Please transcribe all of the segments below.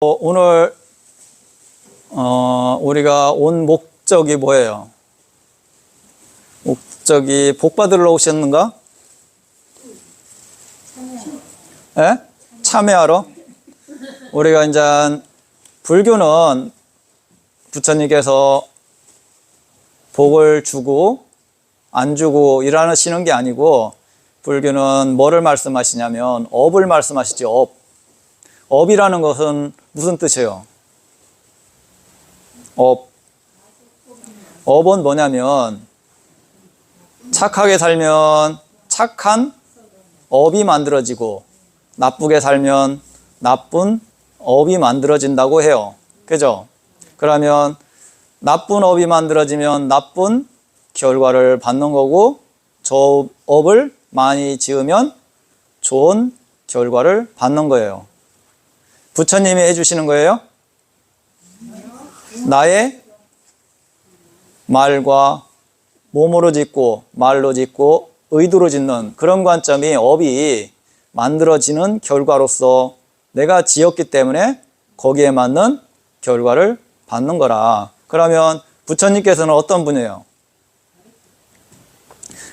오늘 우리가 온 목적이 뭐예요? 목적이 복 받으러 오셨는가? 예? 참여하러? 우리가 이제 불교는 부처님께서 복을 주고 안 주고 일하시는 게 아니고, 불교는 뭐를 말씀하시냐면 업을 말씀하시죠. 업. 업이라는 것은 무슨 뜻이에요? 업은 뭐냐면 착하게 살면 착한 업이 만들어지고, 나쁘게 살면 나쁜 업이 만들어진다고 해요. 그죠? 그러면 나쁜 업이 만들어지면 나쁜 결과를 받는 거고, 저 업을 많이 지으면 좋은 결과를 받는 거예요. 부처님이 해주시는 거예요? 나의 말과 몸으로 짓고 말로 짓고 의도로 짓는 그런 관점이 업이 만들어지는 결과로서 내가 지었기 때문에 거기에 맞는 결과를 받는 거라. 그러면 부처님께서는 어떤 분이에요?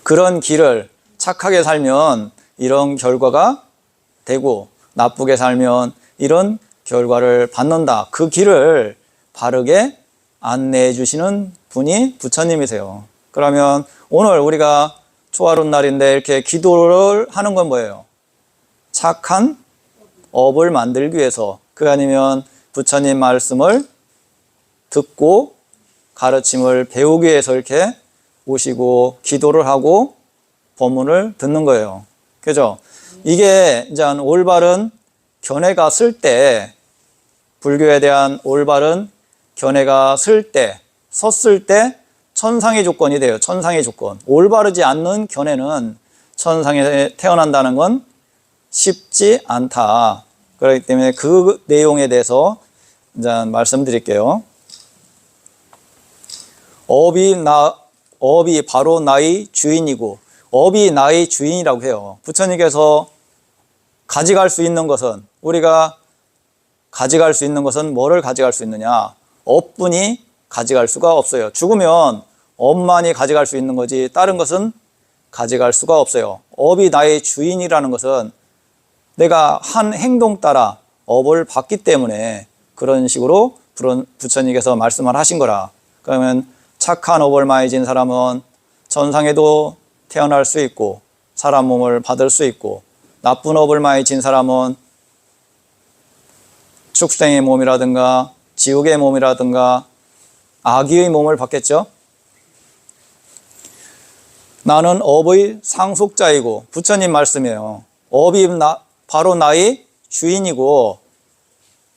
그런 길을 착하게 살면 이런 결과가 되고, 나쁘게 살면 이런 결과를 받는다. 그 길을 바르게 안내해 주시는 분이 부처님이세요. 그러면 오늘 우리가 초하룻 날인데 이렇게 기도를 하는 건 뭐예요? 착한 업을 만들기 위해서, 그게 아니면 부처님 말씀을 듣고 가르침을 배우기 위해서 이렇게 오시고 기도를 하고 법문을 듣는 거예요. 그죠? 이게 이제 올바른 견해가 쓸 때, 불교에 대한 올바른 견해가 섰을 때 천상의 조건이 돼요. 천상의 조건. 올바르지 않는 견해는 천상에 태어난다는 건 쉽지 않다. 그렇기 때문에 그 내용에 대해서 이제 말씀드릴게요. 업이 바로 나의 주인이고, 업이 나의 주인이라고 해요. 부처님께서 가져갈 수 있는 것은, 우리가 가져갈 수 있는 것은 뭐를 가져갈 수 있느냐? 업뿐이 가져갈 수가 없어요. 죽으면 업만이 가져갈 수 있는 거지 다른 것은 가져갈 수가 없어요. 업이 나의 주인이라는 것은 내가 한 행동 따라 업을 받기 때문에 그런 식으로 부처님께서 말씀을 하신 거라. 그러면 착한 업을 많이 진 사람은 천상에도 태어날 수 있고 사람 몸을 받을 수 있고, 나쁜 업을 많이 진 사람은 축생의 몸이라든가 지옥의 몸이라든가 아기의 몸을 받겠죠. 나는 업의 상속자이고, 부처님 말씀이에요. 업이 바로 나의 주인이고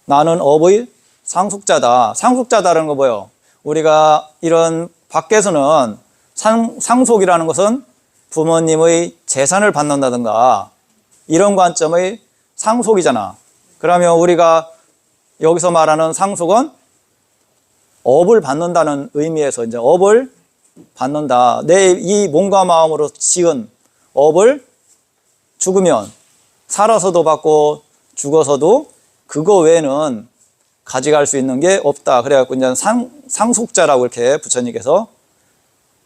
나는 업의 상속자다. 상속자다라는 거 뭐예요? 우리가 이런 밖에서는 상속이라는 것은 부모님의 재산을 받는다든가 이런 관점의 상속이잖아. 그러면 우리가 여기서 말하는 상속은 업을 받는다는 의미에서 이제 업을 받는다. 내 이 몸과 마음으로 지은 업을 죽으면, 살아서도 받고 죽어서도 그거 외에는 가져갈 수 있는 게 없다. 그래갖고 이제 상속자라고 이렇게 부처님께서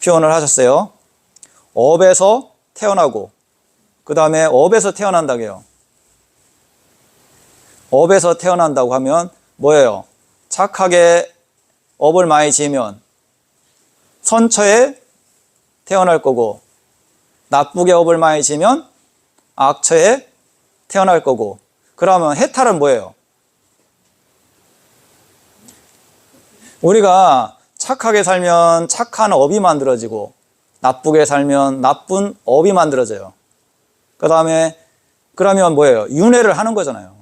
표현을 하셨어요. 업에서 태어나고, 그 다음에 업에서 태어난다고 해요. 업에서 태어난다고 하면 뭐예요? 착하게 업을 많이 지으면 선처에 태어날 거고, 나쁘게 업을 많이 지으면 악처에 태어날 거고. 그러면 해탈은 뭐예요? 우리가 착하게 살면 착한 업이 만들어지고, 나쁘게 살면 나쁜 업이 만들어져요. 그 다음에 그러면 뭐예요? 윤회를 하는 거잖아요.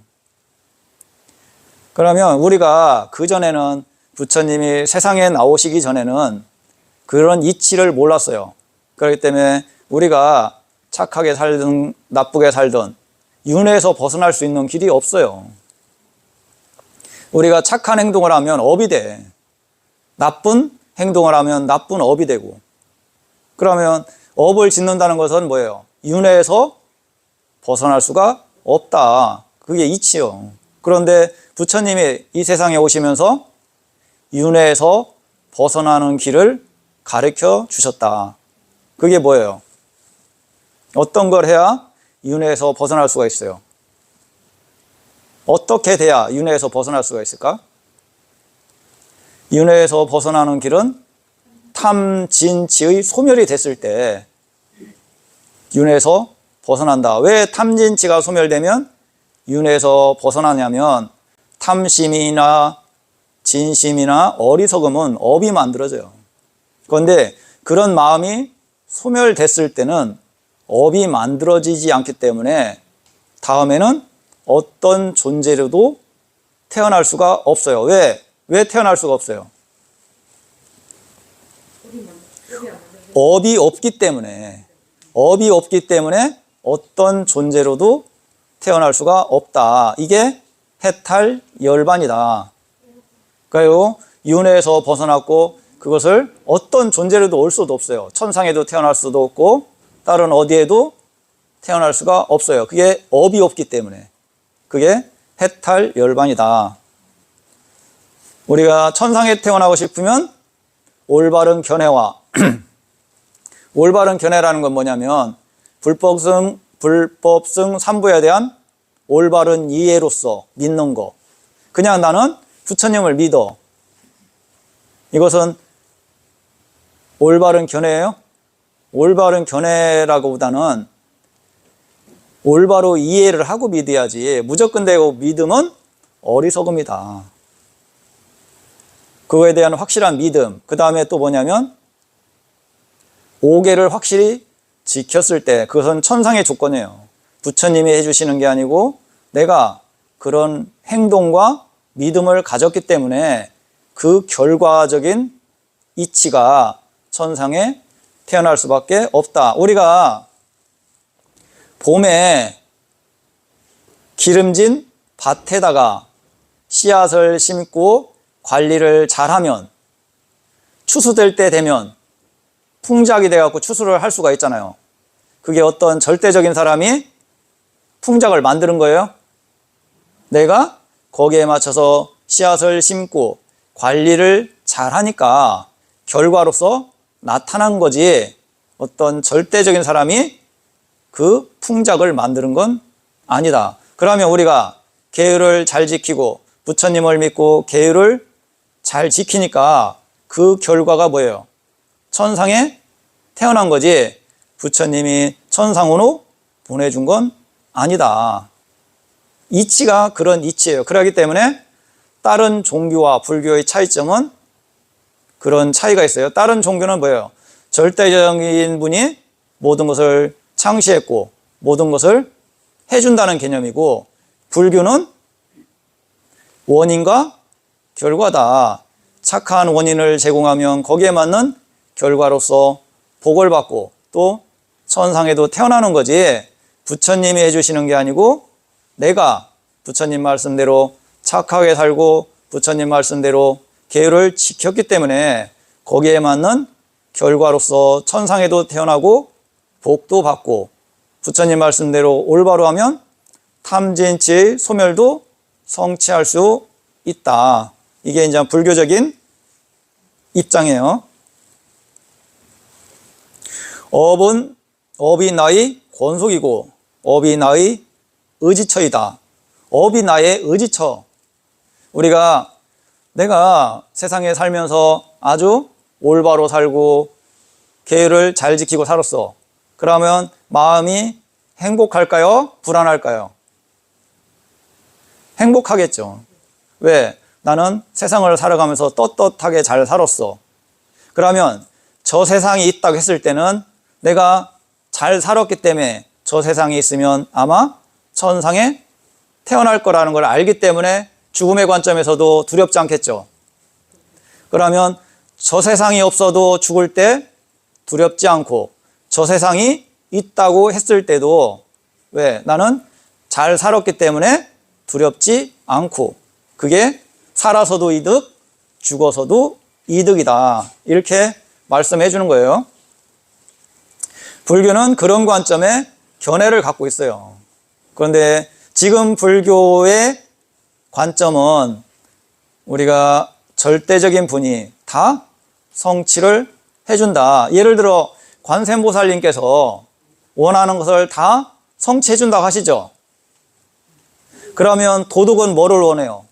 그러면 우리가 그전에는 부처님이 세상에 나오시기 전에는 그런 이치를 몰랐어요. 그렇기 때문에 우리가 착하게 살든 나쁘게 살든 윤회에서 벗어날 수 있는 길이 없어요. 우리가 착한 행동을 하면 업이 돼. 나쁜 행동을 하면 나쁜 업이 되고. 그러면 업을 짓는다는 것은 뭐예요? 윤회에서 벗어날 수가 없다. 그게 이치요. 그런데 부처님이 이 세상에 오시면서 윤회에서 벗어나는 길을 가르쳐 주셨다. 그게 뭐예요? 어떤 걸 해야 윤회에서 벗어날 수가 있어요? 어떻게 돼야 윤회에서 벗어날 수가 있을까? 윤회에서 벗어나는 길은 탐진치의 소멸이 됐을 때 윤회에서 벗어난다. 왜 탐진치가 소멸되면 윤회에서 벗어나냐면 탐심이나 진심이나 어리석음은 업이 만들어져요. 그런데 그런 마음이 소멸됐을 때는 업이 만들어지지 않기 때문에 다음에는 어떤 존재로도 태어날 수가 없어요. 왜 태어날 수가 없어요? 업이 없기 때문에. 업이 없기 때문에 어떤 존재로도 태어날 수가 없다. 이게 해탈 열반이다. 그러니까 윤회에서 벗어났고 그것을 어떤 존재로도 올 수도 없어요. 천상에도 태어날 수도 없고 다른 어디에도 태어날 수가 없어요. 그게 업이 없기 때문에. 그게 해탈 열반이다. 우리가 천상에 태어나고 싶으면 올바른 견해와 올바른 견해라는 건 뭐냐면 불법성 삼부에 대한 올바른 이해로서 믿는 거. 그냥 나는 부처님을 믿어. 이것은 올바른 견해예요? 올바른 견해라고보다는 올바로 이해를 하고 믿어야지. 무조건 되고 믿음은 어리석음이다. 그거에 대한 확실한 믿음. 그 다음에 또 뭐냐면 오계를 확실히 지켰을 때 그것은 천상의 조건이에요. 부처님이 해주시는 게 아니고 내가 그런 행동과 믿음을 가졌기 때문에 그 결과적인 이치가 천상에 태어날 수밖에 없다. 우리가 봄에 기름진 밭에다가 씨앗을 심고 관리를 잘하면 추수될 때 되면 풍작이 돼갖고 추수를 할 수가 있잖아요. 그게 어떤 절대적인 사람이 풍작을 만드는 거예요. 내가 거기에 맞춰서 씨앗을 심고 관리를 잘하니까 결과로서 나타난 거지 어떤 절대적인 사람이 그 풍작을 만드는 건 아니다. 그러면 우리가 계율을 잘 지키고 부처님을 믿고 계율을 잘 지키니까 그 결과가 뭐예요? 천상에 태어난 거지 부처님이 천상으로 보내준 건 아니다. 이치가 그런 이치예요. 그렇기 때문에 다른 종교와 불교의 차이점은 그런 차이가 있어요. 다른 종교는 뭐예요? 절대적인 분이 모든 것을 창시했고 모든 것을 해준다는 개념이고 불교는 원인과 결과다. 착한 원인을 제공하면 거기에 맞는 결과로서 복을 받고 또 천상에도 태어나는 거지 부처님이 해주시는 게 아니고 내가 부처님 말씀대로 착하게 살고 부처님 말씀대로 계율을 지켰기 때문에 거기에 맞는 결과로서 천상에도 태어나고 복도 받고 부처님 말씀대로 올바로 하면 탐진치의 소멸도 성취할 수 있다. 이게 이제 불교적인 입장이에요. 업이 나의 권속이고 업이 나의 의지처이다. 업이 나의 의지처. 우리가 내가 세상에 살면서 아주 올바로 살고 계율을 잘 지키고 살았어. 그러면 마음이 행복할까요? 불안할까요? 행복하겠죠. 왜? 나는 세상을 살아가면서 떳떳하게 잘 살았어. 그러면 저 세상이 있다고 했을 때는 내가 잘 살았기 때문에 저 세상에 있으면 아마 천상에 태어날 거라는 걸 알기 때문에 죽음의 관점에서도 두렵지 않겠죠. 그러면 저 세상이 없어도 죽을 때 두렵지 않고 저 세상이 있다고 했을 때도 왜? 나는 잘 살았기 때문에 두렵지 않고 그게 살아서도 이득, 죽어서도 이득이다. 이렇게 말씀해 주는 거예요. 불교는 그런 관점에 견해를 갖고 있어요. 그런데 지금 불교의 관점은 우리가 절대적인 분이 다 성취를 해준다. 예를 들어 관세음보살님께서 원하는 것을 다 성취해준다고 하시죠. 그러면 도둑은 뭐를 원해요?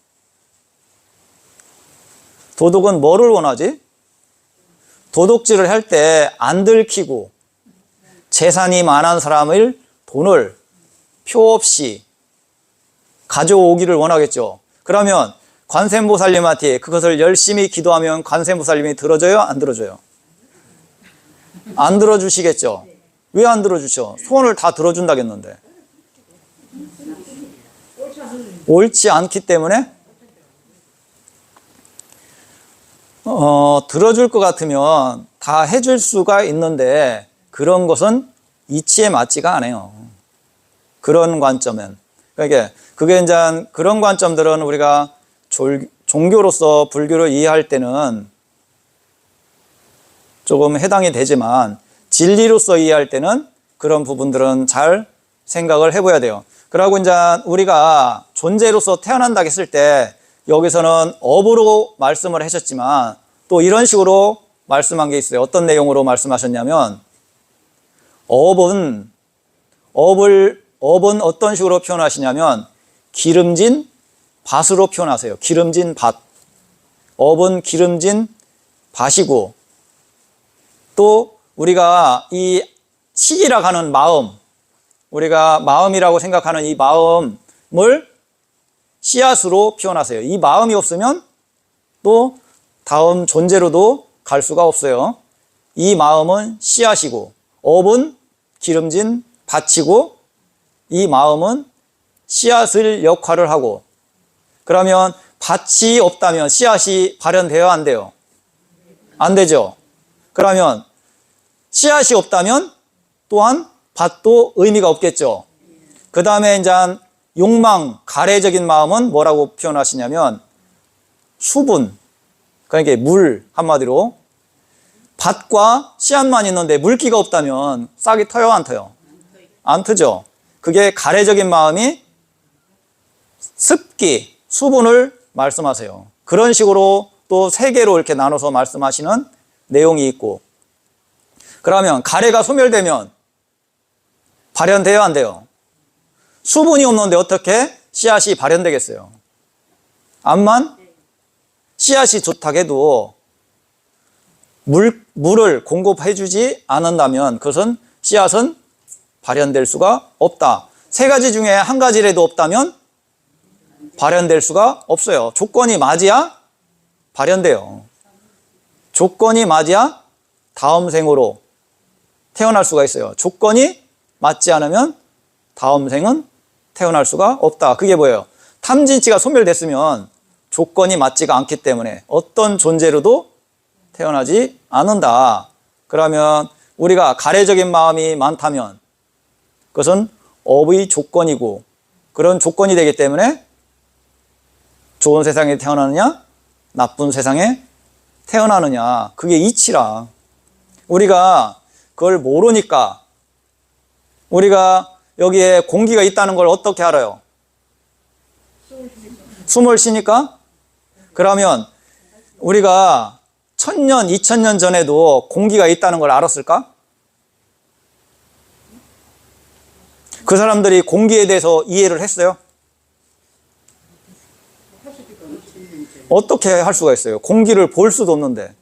도둑은 뭐를 원하지? 도둑질을 할 때 안 들키고 재산이 많은 사람의 돈을 표 없이 가져오기를 원하겠죠. 그러면 관세음보살님한테 그것을 열심히 기도하면 관세음보살님이 들어줘요? 안 들어줘요? 안 들어주시겠죠. 왜 안 들어주셔? 소원을 다 들어준다겠는데. 옳지 않기 때문에 들어줄 것 같으면 다 해줄 수가 있는데 그런 것은 이치에 맞지가 않아요. 그런 관점은. 그러니까 그게 이제 그런 관점들은 우리가 종교로서 불교를 이해할 때는 조금 해당이 되지만 진리로서 이해할 때는 그런 부분들은 잘 생각을 해봐야 돼요. 그러고 이제 우리가 존재로서 태어난다 했을 때 여기서는 업으로 말씀을 하셨지만 또 이런 식으로 말씀한 게 있어요. 어떤 내용으로 말씀하셨냐면 업은 어떤 식으로 표현하시냐면 기름진 밭으로 표현하세요. 기름진 밭. 업은 기름진 밭이고 또 우리가 이 식이라고 하는 마음, 우리가 마음이라고 생각하는 이 마음을 씨앗으로 표현하세요. 이 마음이 없으면 또 다음 존재로도 갈 수가 없어요. 이 마음은 씨앗이고 업은 기름진 밭이고 이 마음은 씨앗을 역할을 하고 그러면 밭이 없다면 씨앗이 발현돼요? 안 돼요? 안 되죠. 그러면 씨앗이 없다면 또한 밭도 의미가 없겠죠. 그 다음에 이제 욕망, 가래적인 마음은 뭐라고 표현하시냐면 수분, 그러니까 물 한마디로 밭과 씨앗만 있는데 물기가 없다면 싹이 터요? 안 터요? 안 트죠. 그게 가래적인 마음이 습기, 수분을 말씀하세요. 그런 식으로 또 세 개로 이렇게 나눠서 말씀하시는 내용이 있고 그러면 가래가 소멸되면 발현돼요? 안 돼요? 수분이 없는데 어떻게 씨앗이 발현되겠어요? 암만 씨앗이 좋다고 해도 물을 공급해주지 않는다면 그것은 씨앗은 발현될 수가 없다. 세 가지 중에 한 가지라도 없다면 발현될 수가 없어요. 조건이 맞아야 발현돼요. 조건이 맞아야 다음 생으로 태어날 수가 있어요. 조건이 맞지 않으면 다음 생은 태어날 수가 없다. 그게 뭐예요? 탐진치가 소멸됐으면 조건이 맞지가 않기 때문에 어떤 존재로도 태어나지 않는다. 그러면 우리가 가래적인 마음이 많다면 그것은 업의 조건이고 그런 조건이 되기 때문에 좋은 세상에 태어나느냐 나쁜 세상에 태어나느냐 그게 이치라. 우리가 그걸 모르니까 우리가 여기에 공기가 있다는 걸 어떻게 알아요? 숨을 쉬니까? 그러면 우리가 1000년, 2000년 전에도 공기가 있다는 걸 알았을까? 그 사람들이 공기에 대해서 이해를 했어요? 어떻게 할 수가 있어요? 공기를 볼 수도 없는데.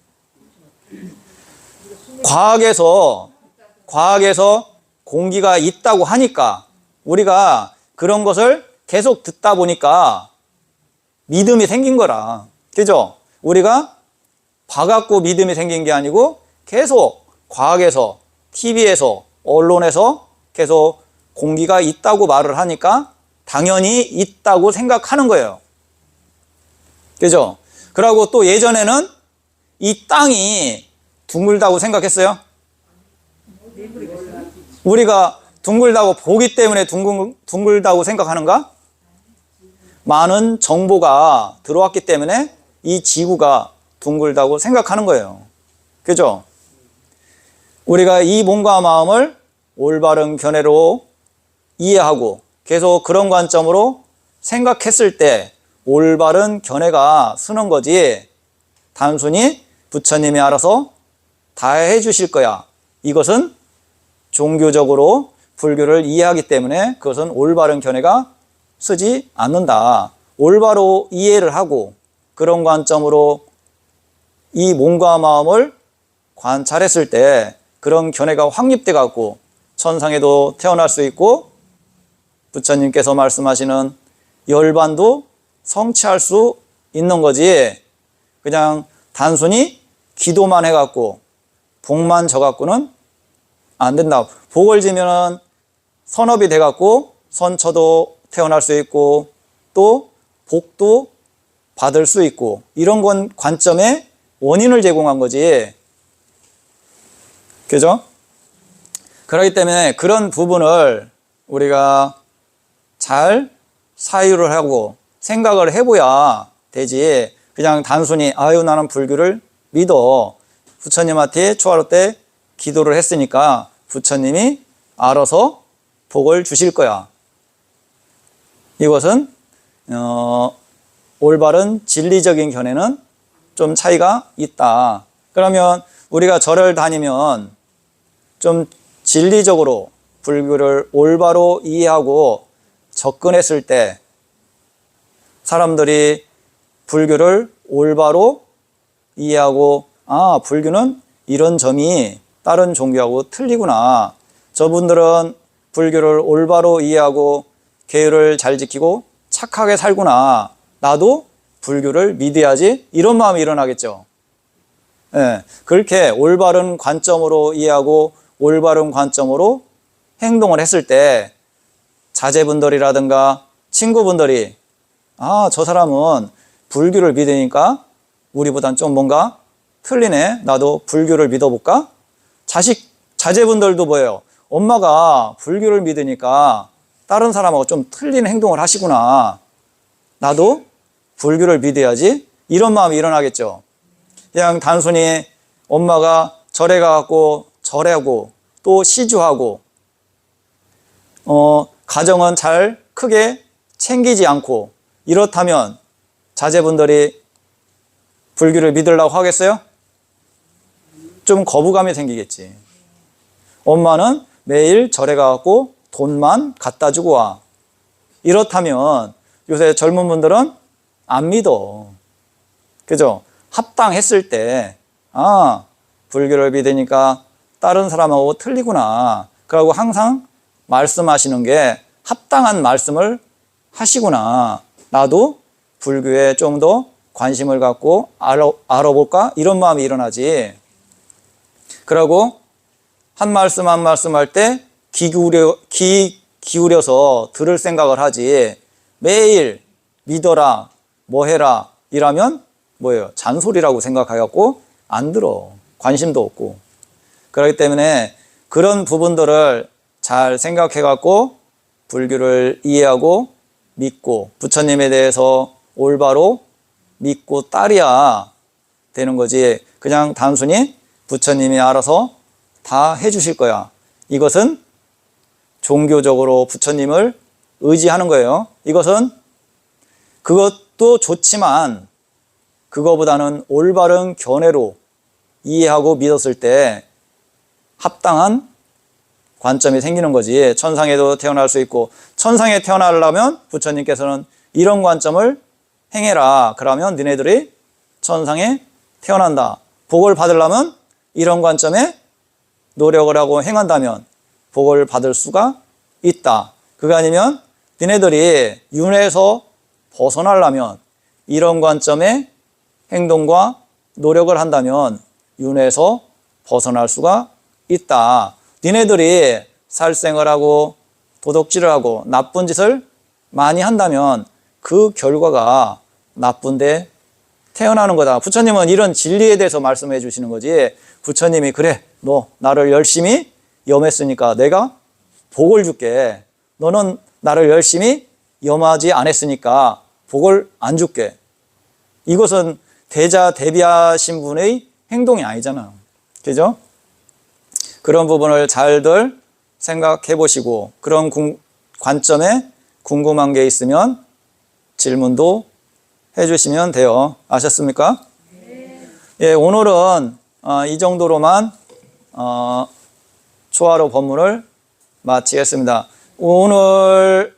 과학에서 공기가 있다고 하니까 우리가 그런 것을 계속 듣다 보니까 믿음이 생긴 거라. 그죠? 우리가 봐갖고 믿음이 생긴 게 아니고 계속 과학에서, TV에서, 언론에서 계속 공기가 있다고 말을 하니까 당연히 있다고 생각하는 거예요. 그죠? 그리고 또 예전에는 이 땅이 둥글다고 생각했어요? 우리가 둥글다고 보기 때문에 둥글다고 생각하는가? 많은 정보가 들어왔기 때문에 이 지구가 둥글다고 생각하는 거예요. 그죠? 우리가 이 몸과 마음을 올바른 견해로 이해하고 계속 그런 관점으로 생각했을 때 올바른 견해가 서는 거지, 단순히 부처님이 알아서 다 해주실 거야, 이것은 종교적으로 불교를 이해하기 때문에 그것은 올바른 견해가 서지 않는다. 올바로 이해를 하고 그런 관점으로 이 몸과 마음을 관찰했을 때 그런 견해가 확립돼 갖고 천상에도 태어날 수 있고 부처님께서 말씀하시는 열반도 성취할 수 있는 거지, 그냥 단순히 기도만 해갖고 복만 져갖고는 안 된다. 복을 지면은 선업이 돼갖고 선처도 태어날 수 있고 또 복도 받을 수 있고, 이런 건 관점에 원인을 제공한 거지. 그죠? 그렇기 때문에 그런 부분을 우리가 잘 사유를 하고 생각을 해봐야 되지, 그냥 단순히 아유 나는 불교를 믿어, 부처님한테 초하루 때 기도를 했으니까 부처님이 알아서 복을 주실 거야, 이것은 올바른 진리적인 견해는 좀 차이가 있다. 그러면 우리가 절을 다니면 좀 진리적으로 불교를 올바로 이해하고 접근했을 때 사람들이 불교를 올바로 이해하고, 아, 불교는 이런 점이 다른 종교하고 틀리구나, 저분들은 불교를 올바로 이해하고 계율을 잘 지키고 착하게 살구나, 나도 불교를 믿어야지, 이런 마음이 일어나겠죠. 예, 그렇게 올바른 관점으로 이해하고 올바른 관점으로 행동을 했을 때 자제분들이라든가 친구분들이, 아, 저 사람은 불교를 믿으니까 우리보단 좀 뭔가 틀리네, 나도 불교를 믿어볼까? 자제분들도 뭐예요? 엄마가 불교를 믿으니까 다른 사람하고 좀 틀린 행동을 하시구나, 나도 불교를 믿어야지, 이런 마음이 일어나겠죠. 그냥 단순히 엄마가 절에 가갖고 절하고 또 시주하고 가정은 잘 크게 챙기지 않고 이렇다면 자제분들이 불교를 믿으려고 하겠어요? 좀 거부감이 생기겠지. 엄마는 매일 절에 가갖고 돈만 갖다 주고 와, 이렇다면 요새 젊은 분들은 안 믿어. 그죠? 합당했을 때, 아, 불교를 믿으니까 다른 사람하고 틀리구나, 그러고 항상 말씀하시는 게 합당한 말씀을 하시구나, 나도 불교에 좀 더 관심을 갖고 알아볼까, 이런 마음이 일어나지. 그러고 한 말씀 한 말씀 할 때 귀 기울여서 들을 생각을 하지, 매일 믿어라, 뭐 해라 이라면 뭐예요? 잔소리라고 생각해갖고 안 들어, 관심도 없고. 그렇기 때문에 그런 부분들을 잘 생각해갖고 불교를 이해하고 믿고 부처님에 대해서 올바로 믿고 따르야 되는 거지, 그냥 단순히 부처님이 알아서 다 해주실 거야, 이것은 종교적으로 부처님을 의지하는 거예요. 이것은 그것도 좋지만 그거보다는 올바른 견해로 이해하고 믿었을 때 합당한 관점이 생기는 거지. 천상에도 태어날 수 있고, 천상에 태어나려면 부처님께서는 이런 관점을 행해라, 그러면 너네들이 천상에 태어난다. 복을 받으려면 이런 관점에 노력을 하고 행한다면 복을 받을 수가 있다. 그거 아니면 너네들이 윤회에서 벗어나려면 이런 관점의 행동과 노력을 한다면 윤회에서 벗어날 수가 있다. 너네들이 살생을 하고 도둑질을 하고 나쁜 짓을 많이 한다면 그 결과가 나쁜데 태어나는 거다. 부처님은 이런 진리에 대해서 말씀해 주시는 거지, 부처님이 그래, 너 나를 열심히 염했으니까 내가 복을 줄게, 너는 나를 열심히 염하지 않았으니까 복을 안 줄게, 이것은 대자 대비하신 분의 행동이 아니잖아요. 그죠? 그런 부분을 잘들 생각해 보시고, 그런 관점에 궁금한 게 있으면 질문도 해주시면 돼요. 아셨습니까? 예, 오늘은 이 정도로만 초하루 본문을 마치겠습니다. 오늘